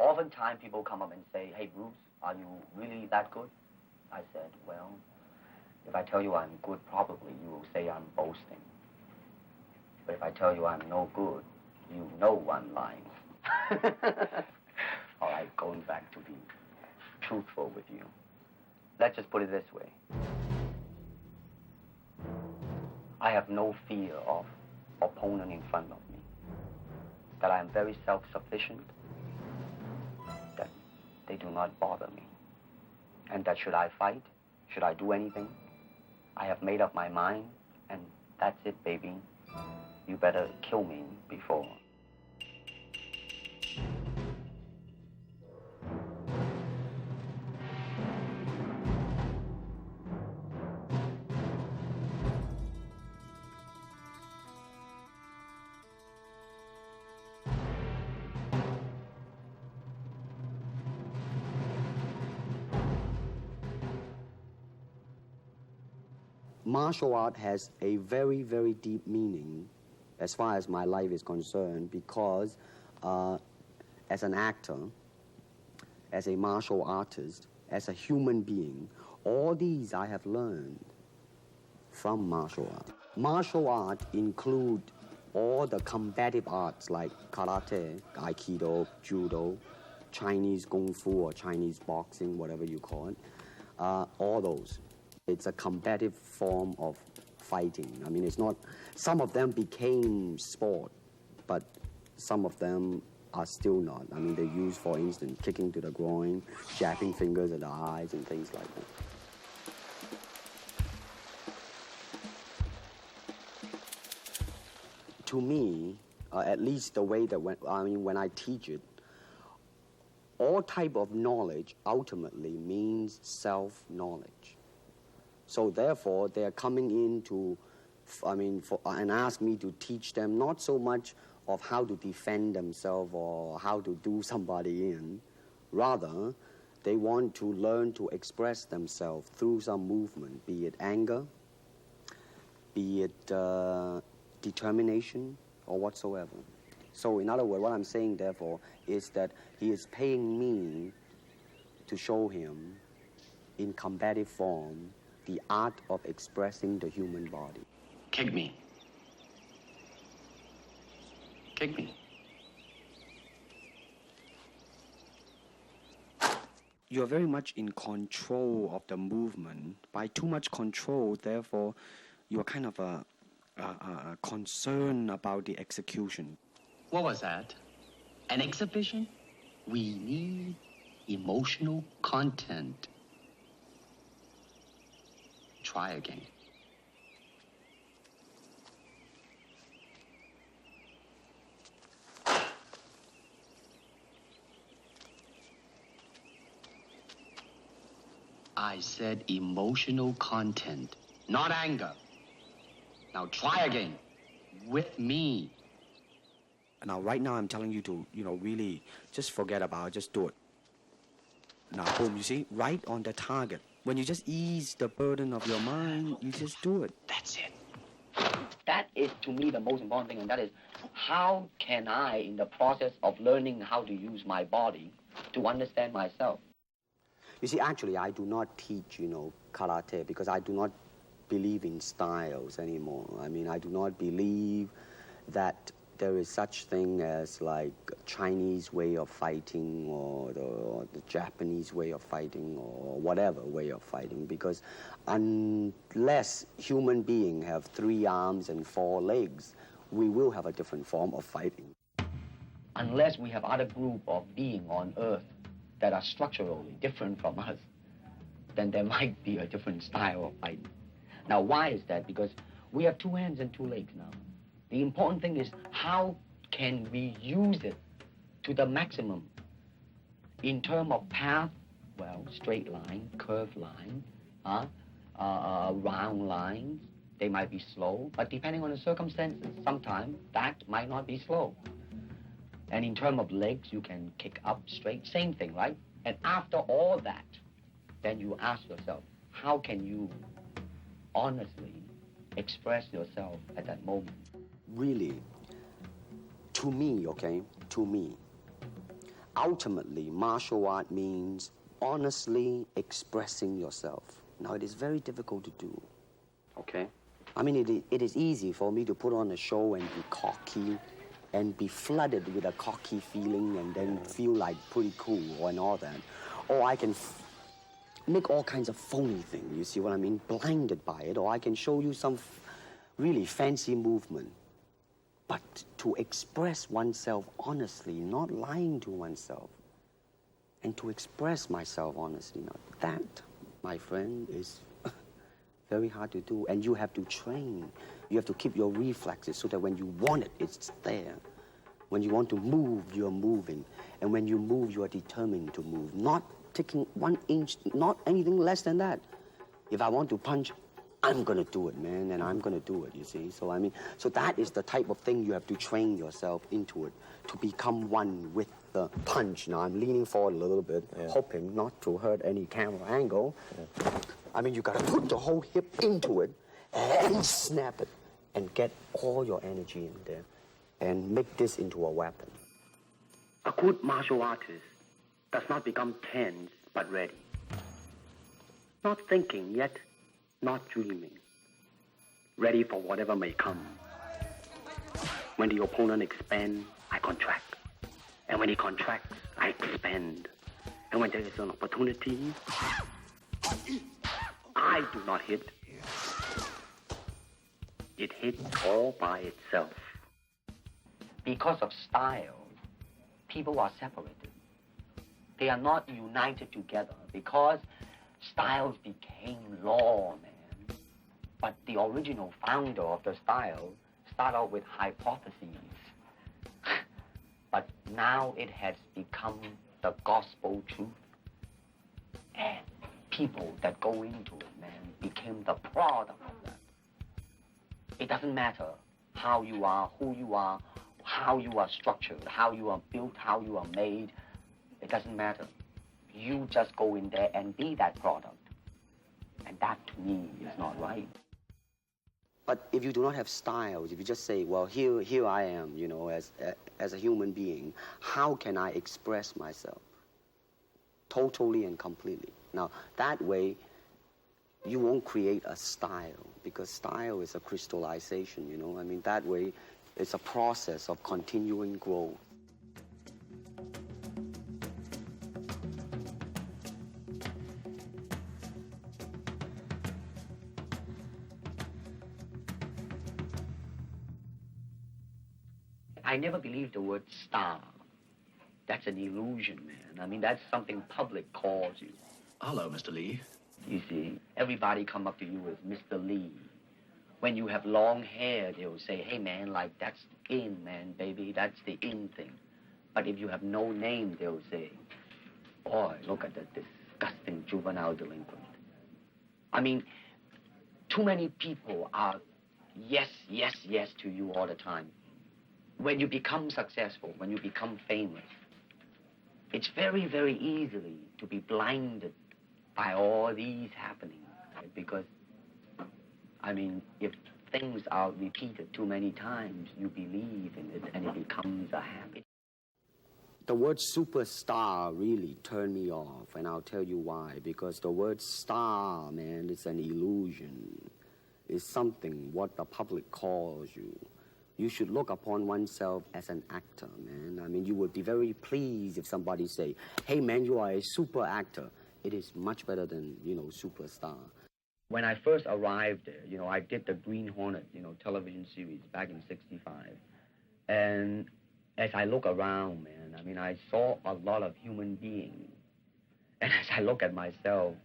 Oftentimes people come up and say, hey, Bruce, are you really that good? I said, well, if I tell you I'm good, probably you will say I'm boasting. But if I tell you I'm no good, you know I'm lying. All right, going back to be truthful with you. Let's just put it this way. I have no fear of opponent in front of me. That I am very self-sufficient. That they do not bother me. And that should I fight, should I do anything, I have made up my mind, and that's it, baby. You better kill me before. Martial art has a very, very deep meaning as far as my life is concerned, because as an actor, as a martial artist, as a human being, all these I have learned from martial art. Martial art include all the combative arts like karate, aikido, judo, Chinese kung fu or Chinese boxing, whatever you call it, all those. It's a combative form of fighting. I mean, it's not, some of them became sport, but some of them are still not. I mean, they use, for instance, kicking to the groin, jabbing fingers at the eyes, and things like that. To me, at least the way that when I teach it, all type of knowledge ultimately means self-knowledge. So therefore, they are coming in to, and ask me to teach them not so much of how to defend themselves or how to do somebody in. Rather, they want to learn to express themselves through some movement, be it anger, be it determination, or whatsoever. So in other words, what I'm saying, therefore, is that he is paying me to show him in combative form the art of expressing the human body. Kick me. Kick me. You're very much in control of the movement. By too much control, therefore, you're kind of concerned about the execution. What was that? An exhibition? We need emotional content. Try again. I said emotional content, not anger. Now try again, with me. Now, right now, I'm telling you to, really just forget about it, just do it. Now, boom, you see, right on the target. When you just ease the burden of your mind, you just do it. That's it. That is, to me, the most important thing, and that is, how can I, in the process of learning how to use my body, to understand myself? You see, actually, I do not teach, karate, because I do not believe in styles anymore. I mean, I do not believe that there is such thing as like Chinese way of fighting or the Japanese way of fighting or whatever way of fighting, because unless human beings have 3 arms and 4 legs, we will have a different form of fighting. Unless we have other group of beings on Earth that are structurally different from us, then there might be a different style of fighting. Now, why is that? Because we have 2 hands and 2 legs now. The important thing is, how can we use it to the maximum? In terms of path, well, straight line, curved line, round lines, they might be slow, but depending on the circumstances, sometimes that might not be slow. And in terms of legs, you can kick up straight, same thing, right? And after all that, then you ask yourself, how can you honestly express yourself at that moment? Really, to me, okay, to me, ultimately, martial art means honestly expressing yourself. Now, it is very difficult to do, okay? I mean, it is easy for me to put on a show and be cocky and be flooded with a cocky feeling and then feel like pretty cool and all that. Or I can make all kinds of phony things, you see what I mean? Blinded by it. Or I can show you some really fancy movement. But to express oneself honestly, not lying to oneself, and to express myself honestly, now that, my friend, is very hard to do. And you have to train. You have to keep your reflexes so that when you want it, it's there. When you want to move, you're moving. And when you move, you are determined to move. Not taking 1 inch, not anything less than that. If I want to punch, I'm gonna do it, man, and I'm gonna do it, you see? So, I mean, so that is the type of thing you have to train yourself into it, to become one with the punch. Now, I'm leaning forward a little bit, hoping not to hurt any camera angle. I mean, you gotta put the whole hip into it and snap it and get all your energy in there and make this into a weapon. A good martial artist does not become tense, but ready. Not thinking yet, not dreaming. Ready for whatever may come. When the opponent expands, I contract. And when he contracts, I expand. And when there is an opportunity, I do not hit. It hits all by itself. Because of style, people are separated. They are not united together because styles became law, man. But the original founder of the style started out with hypotheses. But now it has become the gospel truth. And people that go into it, man, became the product of that. It doesn't matter how you are, who you are, how you are structured, how you are built, how you are made. It doesn't matter. You just go in there and be that product. And that, to me, is not right. But if you do not have styles, if you just say, well, here I am, you know, as a human being, how can I express myself? Totally and completely. Now, that way, you won't create a style, because style is a crystallization, you know? I mean, that way, it's a process of continuing growth. I never believed the word star. That's an illusion, man. I mean, that's something public calls you. Hello, Mr. Lee. You see, everybody come up to you as Mr. Lee. When you have long hair, they'll say, hey, man, like, that's in, man, baby. That's the in thing. But if you have no name, they'll say, boy, look at that disgusting juvenile delinquent. I mean, too many people are yes, yes, yes to you all the time. When you become successful, when you become famous, it's very, very easily to be blinded by all these happenings, right? Because, I mean, if things are repeated too many times, you believe in it and it becomes a habit. The word superstar really turned me off, and I'll tell you why. Because the word star, man, is an illusion. It's something what the public calls you. You should look upon oneself as an actor, man. I mean, you would be very pleased if somebody say, hey, man, you are a super actor. It is much better than, you know, superstar. When I first arrived there, you know, I did the Green Hornet, you know, television series back in '65. And as I look around, man, I mean, I saw a lot of human beings. And as I look at myself,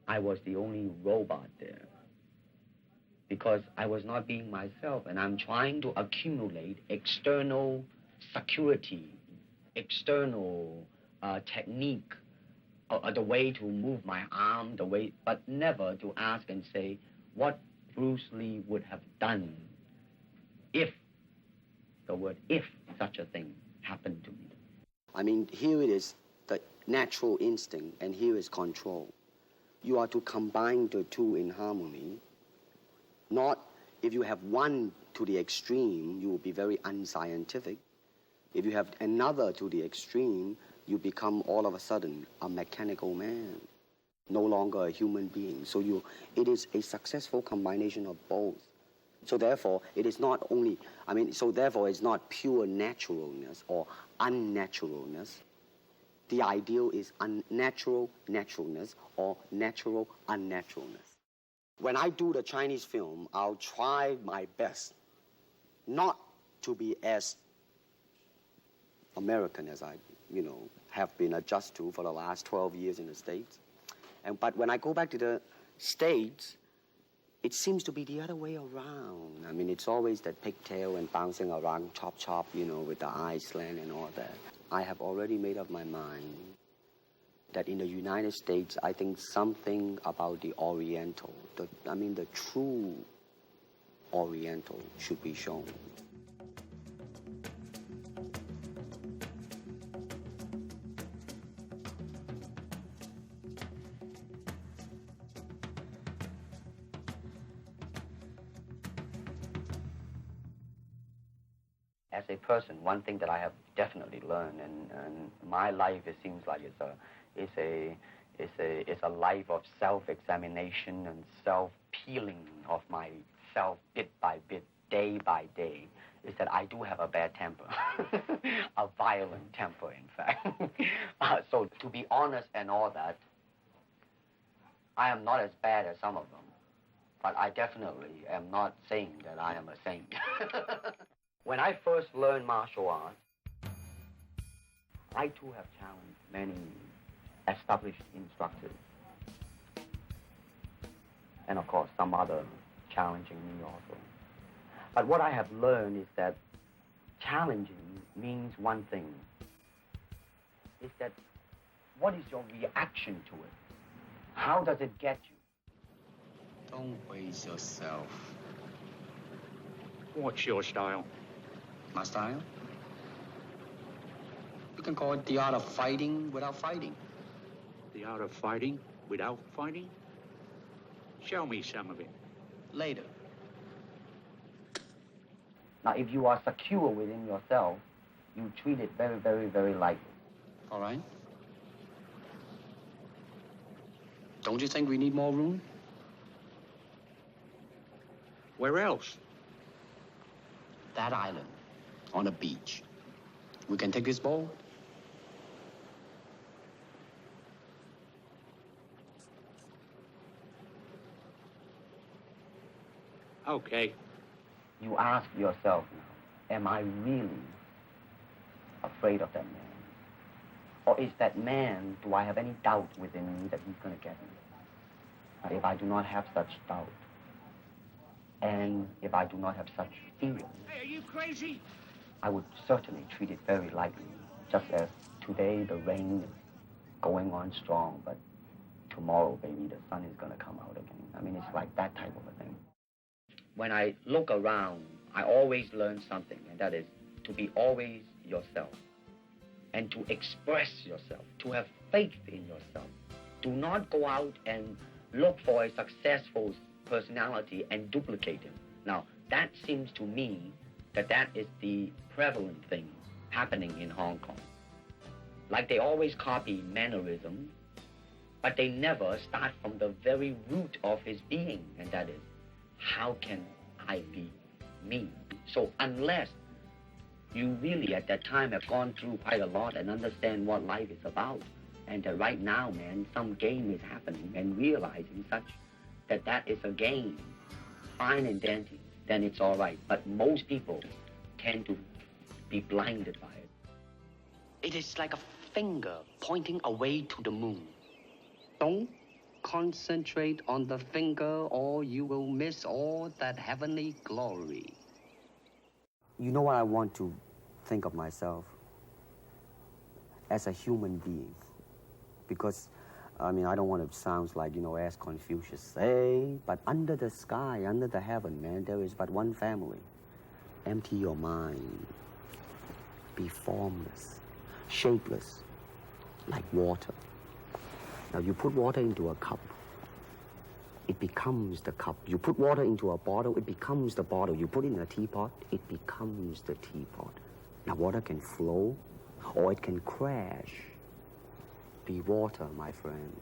I was the only robot there. Because I was not being myself, and I'm trying to accumulate external security, external technique, the way to move my arm, the way, but never to ask and say what Bruce Lee would have done if, the word if, such a thing happened to me. I mean, here it is, the natural instinct, and here is control. You are to combine the two in harmony. Not, if you have one to the extreme, you will be very unscientific. If you have another to the extreme, you become all of a sudden a mechanical man, no longer a human being. So it is a successful combination of both. So therefore, it is not only, so therefore it's not pure naturalness or unnaturalness. The ideal is unnatural naturalness or natural unnaturalness. When I do the Chinese film, I'll try my best not to be as American as I, have been adjusted to for the last 12 years in the States. But when I go back to the States, it seems to be the other way around. It's always that pigtail and bouncing around, chop, with the eyes slant and all that. I have already made up my mind that in the United States, I think something about the Oriental, the true Oriental should be shown. As a person, one thing that I have definitely learned, and my life, it seems like it's a life of self-examination and self-peeling of myself bit by bit, day by day, is that I do have a bad temper, a violent temper, in fact. So to be honest and all that, I am not as bad as some of them, but I definitely am not saying that I am a saint. When I first learned martial arts, I too have challenged many established instructors. And of course, some other challenging me also. But what I have learned is that challenging means one thing, is that what is your reaction to it? How does it get you? Don't waste yourself. What's your style? My style? You can call it the art of fighting without fighting. The art of fighting without fighting? Show me some of it. Later. Now, if you are secure within yourself, you treat it very, very, very lightly. All right. Don't you think we need more room? Where else? That island, on the beach. We can take this boat. Okay. You ask yourself now, am I really afraid of that man? Or is that man, do I have any doubt within me that he's going to get me? Now, if I do not have such doubt, and if I do not have such fear, Hey, are you crazy? I would certainly treat it very lightly, just as today the rain is going on strong, but tomorrow, baby, the sun is going to come out again. It's like that type of a thing. When I look around, I always learn something, and that is to be always yourself and to express yourself, to have faith in yourself. Do not go out and look for a successful personality and duplicate him. Now, that seems to me that is the prevalent thing happening in Hong Kong. Like they always copy mannerisms, but they never start from the very root of his being, and that is, how can I be me? So unless you really at that time have gone through quite a lot and understand what life is about, and that right now, man, some game is happening, and realizing such that is a game, fine and dandy, then it's all right. But most people tend to be blinded by it. It is like a finger pointing away to the moon. Don't concentrate on the finger or you will miss all that heavenly glory. You know what I want to think of myself? As a human being. Because, I don't want to sound like, as Confucius say, but under the sky, under the heaven, man, there is but one family. Empty your mind. Be formless, shapeless, like water. Now, you put water into a cup, it becomes the cup. You put water into a bottle, it becomes the bottle. You put it in a teapot, it becomes the teapot. Now, water can flow, or it can crash. be water, my friend.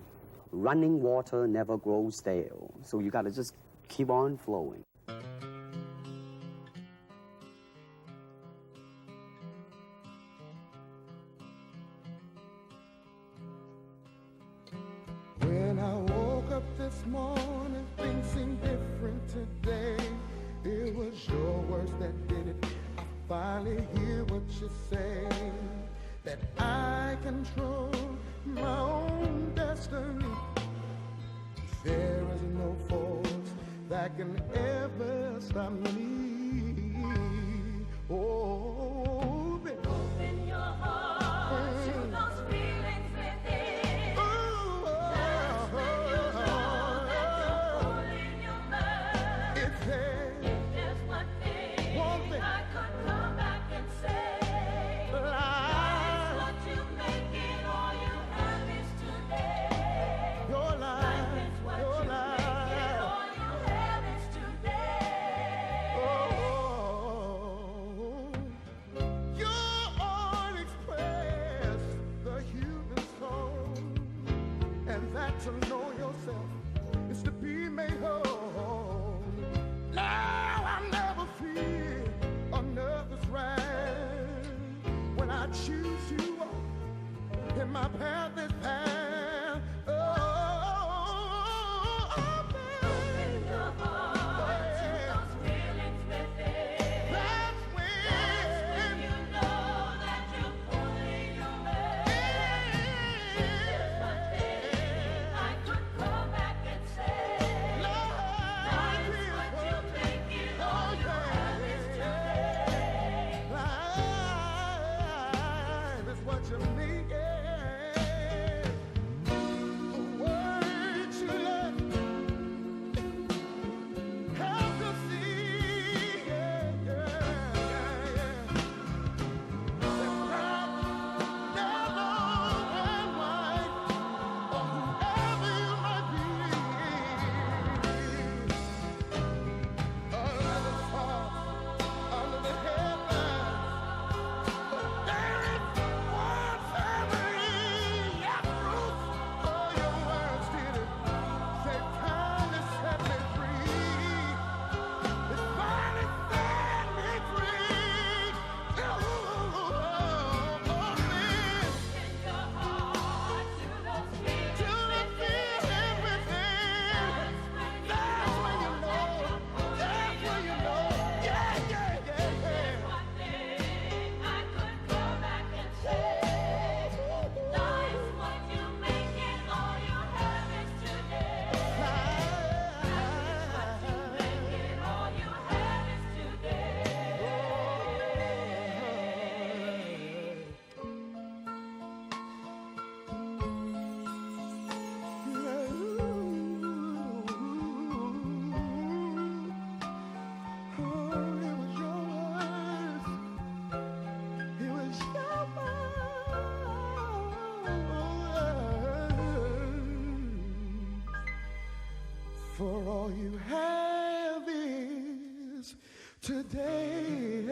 Running water never grows stale, so you gotta just keep on flowing. When I woke up this morning, things seemed different today. It was your words that did it. I finally hear what you say, that I control my own destiny. There is no force that can ever stop me. Oh, baby. Open your heart to those feelings within. That's when you know that you're fooling your mind. It's there. If there's one thing I could come back and say, life's what you make it, all you have is today. Your life. Life is what you make it, all you have is today. You all express the human soul, and that to know yourself is to be made whole. Now I never fear another's wrath when I choose you and my path is past. Open your heart to those feelings within. That's when You know that you're fooling your man. There's one thing I could come back and say. Life's what you make it, all you have is today. life is what you make it. The words you left help to see, yeah. That black, yellow, and white, or whoever you might be, under the stars, under the headlights. There is one family, yes, Ruth. Oh, your words did it. Say, kindly set me free. It finally set me free. Oh, man. In your heart to those feelings To the feeling within. That's when you know. That's when you know. Yeah, yeah, yeah, yeah. one thing I could come back and say. Life's what you make it, all you have is today. Make it, all you have is today. For all you have is today.